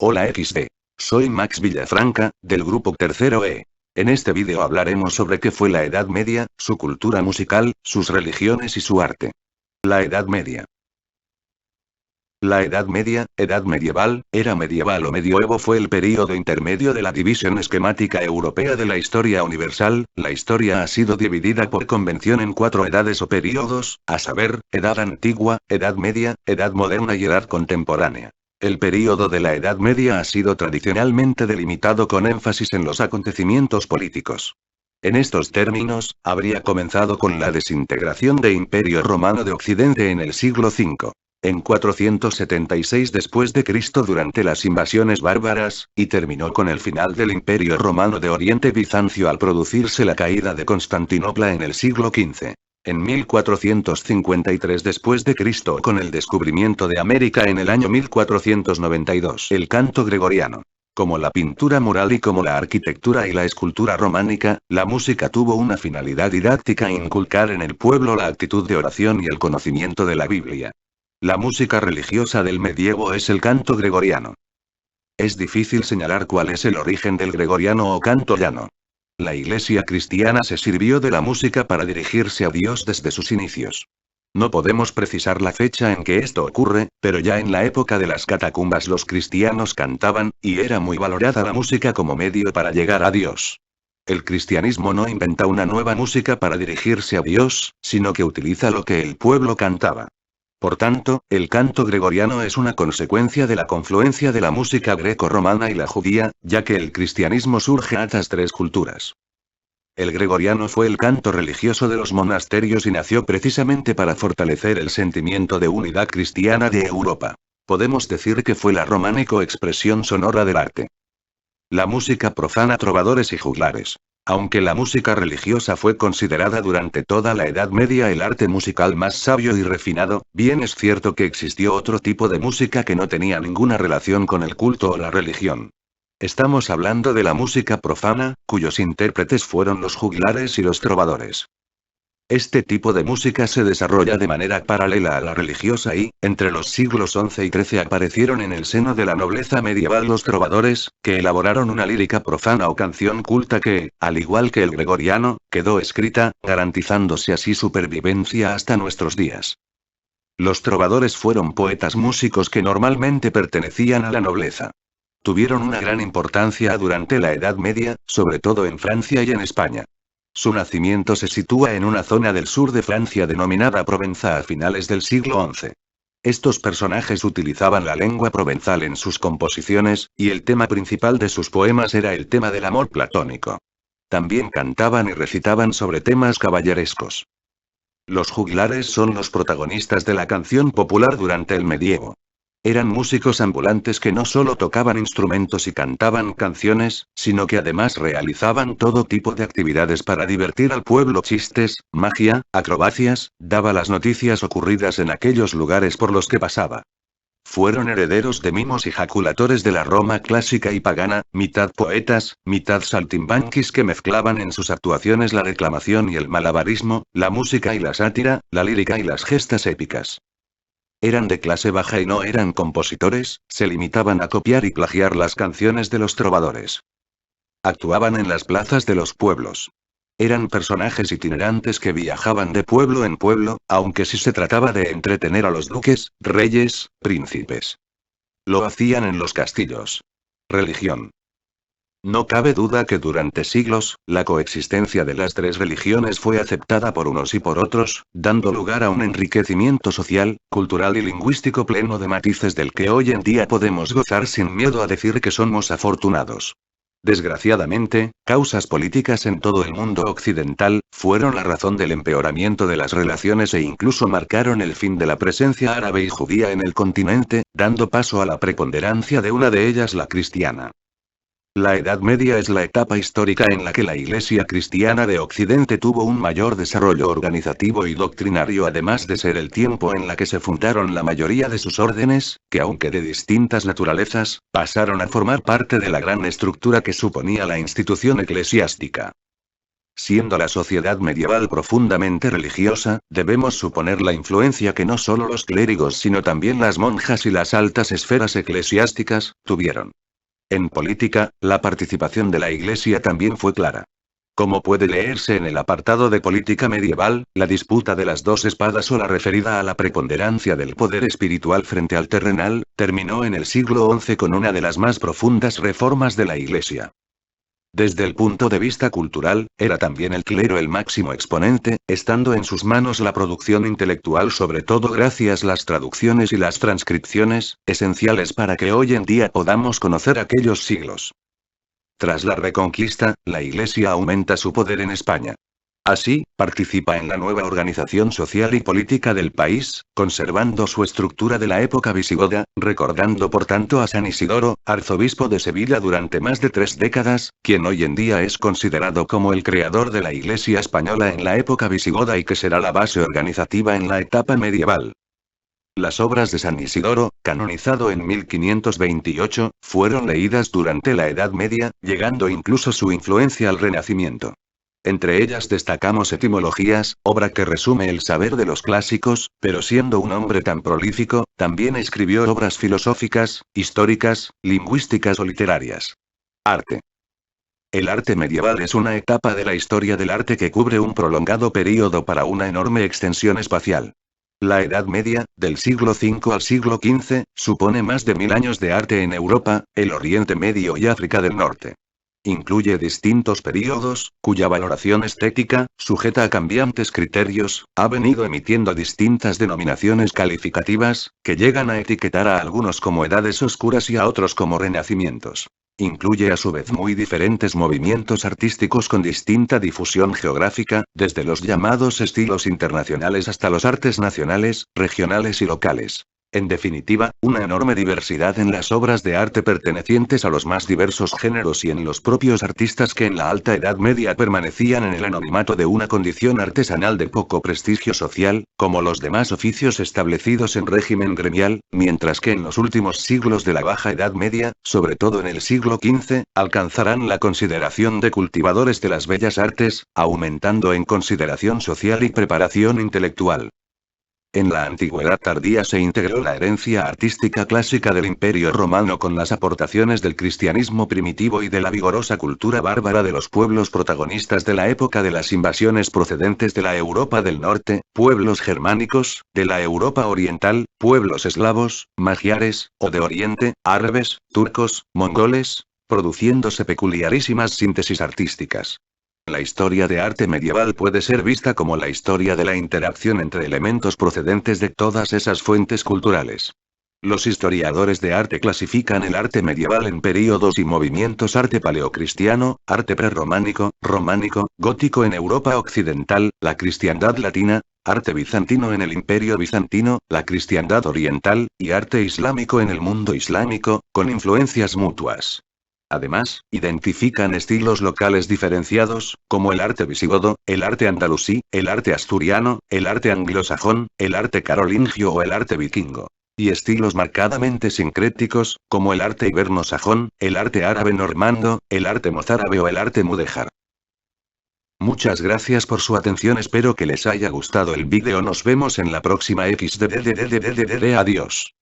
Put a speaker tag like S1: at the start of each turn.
S1: Hola XD. Soy Max Villafranca, del grupo Tercero E. En este vídeo hablaremos sobre qué fue la Edad Media, su cultura musical, sus religiones y su arte. La Edad Media. La Edad Media, Edad Medieval, Era Medieval o Medioevo fue el período intermedio de la división esquemática europea de la historia universal. La historia ha sido dividida por convención en 4 edades o períodos, a saber, Edad Antigua, Edad Media, Edad Moderna y Edad Contemporánea. El período de la Edad Media ha sido tradicionalmente delimitado con énfasis en los acontecimientos políticos. En estos términos, habría comenzado con la desintegración del Imperio Romano de Occidente en el siglo V. En 476 después de Cristo durante las invasiones bárbaras, y terminó con el final del Imperio Romano de Oriente Bizancio al producirse la caída de Constantinopla en el siglo XV. En 1453 después de Cristo con el descubrimiento de América en el año 1492. El canto gregoriano. Como la pintura mural y como la arquitectura y la escultura románica, la música tuvo una finalidad didáctica: inculcar en el pueblo la actitud de oración y el conocimiento de la Biblia. La música religiosa del medievo es el canto gregoriano. Es difícil señalar cuál es el origen del gregoriano o canto llano. La Iglesia cristiana se sirvió de la música para dirigirse a Dios desde sus inicios. No podemos precisar la fecha en que esto ocurre, pero ya en la época de las catacumbas los cristianos cantaban, y era muy valorada la música como medio para llegar a Dios. El cristianismo no inventa una nueva música para dirigirse a Dios, sino que utiliza lo que el pueblo cantaba. Por tanto, el canto gregoriano es una consecuencia de la confluencia de la música greco-romana y la judía, ya que el cristianismo surge a estas 3 culturas. El gregoriano fue el canto religioso de los monasterios y nació precisamente para fortalecer el sentimiento de unidad cristiana de Europa. Podemos decir que fue la románico expresión sonora del arte. La música profana, trovadores y juglares. Aunque la música religiosa fue considerada durante toda la Edad Media el arte musical más sabio y refinado, bien es cierto que existió otro tipo de música que no tenía ninguna relación con el culto o la religión. Estamos hablando de la música profana, cuyos intérpretes fueron los juglares y los trovadores. Este tipo de música se desarrolla de manera paralela a la religiosa y, entre los siglos XI y XIII aparecieron en el seno de la nobleza medieval los trovadores, que elaboraron una lírica profana o canción culta que, al igual que el gregoriano, quedó escrita, garantizándose así su pervivencia hasta nuestros días. Los trovadores fueron poetas músicos que normalmente pertenecían a la nobleza. Tuvieron una gran importancia durante la Edad Media, sobre todo en Francia y en España. Su nacimiento se sitúa en una zona del sur de Francia denominada Provenza a finales del siglo XI. Estos personajes utilizaban la lengua provenzal en sus composiciones, y el tema principal de sus poemas era el tema del amor platónico. También cantaban y recitaban sobre temas caballerescos. Los juglares son los protagonistas de la canción popular durante el medievo. Eran músicos ambulantes que no solo tocaban instrumentos y cantaban canciones, sino que además realizaban todo tipo de actividades para divertir al pueblo: chistes, magia, acrobacias, daba las noticias ocurridas en aquellos lugares por los que pasaba. Fueron herederos de mimos y jaculatores de la Roma clásica y pagana, mitad poetas, mitad saltimbanquis que mezclaban en sus actuaciones la declamación y el malabarismo, la música y la sátira, la lírica y las gestas épicas. Eran de clase baja y no eran compositores, se limitaban a copiar y plagiar las canciones de los trovadores. Actuaban en las plazas de los pueblos. Eran personajes itinerantes que viajaban de pueblo en pueblo, aunque sí se trataba de entretener a los duques, reyes, príncipes. Lo hacían en los castillos. Religión. No cabe duda que durante siglos, la coexistencia de las 3 religiones fue aceptada por unos y por otros, dando lugar a un enriquecimiento social, cultural y lingüístico pleno de matices del que hoy en día podemos gozar sin miedo a decir que somos afortunados. Desgraciadamente, causas políticas en todo el mundo occidental, fueron la razón del empeoramiento de las relaciones e incluso marcaron el fin de la presencia árabe y judía en el continente, dando paso a la preponderancia de una de ellas, la cristiana. La Edad Media es la etapa histórica en la que la Iglesia cristiana de Occidente tuvo un mayor desarrollo organizativo y doctrinario, además de ser el tiempo en la que se fundaron la mayoría de sus órdenes, que aunque de distintas naturalezas, pasaron a formar parte de la gran estructura que suponía la institución eclesiástica. Siendo la sociedad medieval profundamente religiosa, debemos suponer la influencia que no solo los clérigos sino también las monjas y las altas esferas eclesiásticas tuvieron. En política, la participación de la Iglesia también fue clara. Como puede leerse en el apartado de política medieval, la disputa de las dos espadas o la referida a la preponderancia del poder espiritual frente al terrenal, terminó en el siglo XI con una de las más profundas reformas de la Iglesia. Desde el punto de vista cultural, era también el clero el máximo exponente, estando en sus manos la producción intelectual, sobre todo gracias las traducciones y las transcripciones, esenciales para que hoy en día podamos conocer aquellos siglos. Tras la Reconquista, la Iglesia aumenta su poder en España. Así, participa en la nueva organización social y política del país, conservando su estructura de la época visigoda, recordando por tanto a San Isidoro, arzobispo de Sevilla durante más de 3 décadas, quien hoy en día es considerado como el creador de la Iglesia española en la época visigoda y que será la base organizativa en la etapa medieval. Las obras de San Isidoro, canonizado en 1528, fueron leídas durante la Edad Media, llegando incluso su influencia al Renacimiento. Entre ellas destacamos Etimologías, obra que resume el saber de los clásicos, pero siendo un hombre tan prolífico, también escribió obras filosóficas, históricas, lingüísticas o literarias. Arte. El arte medieval es una etapa de la historia del arte que cubre un prolongado período para una enorme extensión espacial. La Edad Media, del siglo V al siglo XV, supone más de 1000 años de arte en Europa, el Oriente Medio y África del Norte. Incluye distintos períodos, cuya valoración estética, sujeta a cambiantes criterios, ha venido emitiendo distintas denominaciones calificativas, que llegan a etiquetar a algunos como edades oscuras y a otros como renacimientos. Incluye a su vez muy diferentes movimientos artísticos con distinta difusión geográfica, desde los llamados estilos internacionales hasta los artes nacionales, regionales y locales. En definitiva, una enorme diversidad en las obras de arte pertenecientes a los más diversos géneros y en los propios artistas que en la Alta Edad Media permanecían en el anonimato de una condición artesanal de poco prestigio social, como los demás oficios establecidos en régimen gremial, mientras que en los últimos siglos de la Baja Edad Media, sobre todo en el siglo XV, alcanzarán la consideración de cultivadores de las bellas artes, aumentando en consideración social y preparación intelectual. En la antigüedad tardía se integró la herencia artística clásica del Imperio Romano con las aportaciones del cristianismo primitivo y de la vigorosa cultura bárbara de los pueblos protagonistas de la época de las invasiones procedentes de la Europa del Norte, pueblos germánicos, de la Europa oriental, pueblos eslavos, magiares, o de Oriente, árabes, turcos, mongoles, produciéndose peculiarísimas síntesis artísticas. La historia de arte medieval puede ser vista como la historia de la interacción entre elementos procedentes de todas esas fuentes culturales. Los historiadores de arte clasifican el arte medieval en períodos y movimientos: arte paleocristiano, arte prerrománico, románico, gótico en Europa occidental, la cristiandad latina, arte bizantino en el Imperio bizantino, la cristiandad oriental, y arte islámico en el mundo islámico, con influencias mutuas. Además, identifican estilos locales diferenciados, como el arte visigodo, el arte andalusí, el arte asturiano, el arte anglosajón, el arte carolingio o el arte vikingo. Y estilos marcadamente sincréticos, como el arte iberno-sajón, el arte árabe normando, el arte mozárabe o el arte mudéjar. Muchas gracias por su atención, espero que les haya gustado el vídeo, nos vemos en la próxima XDDDDDDD, adiós.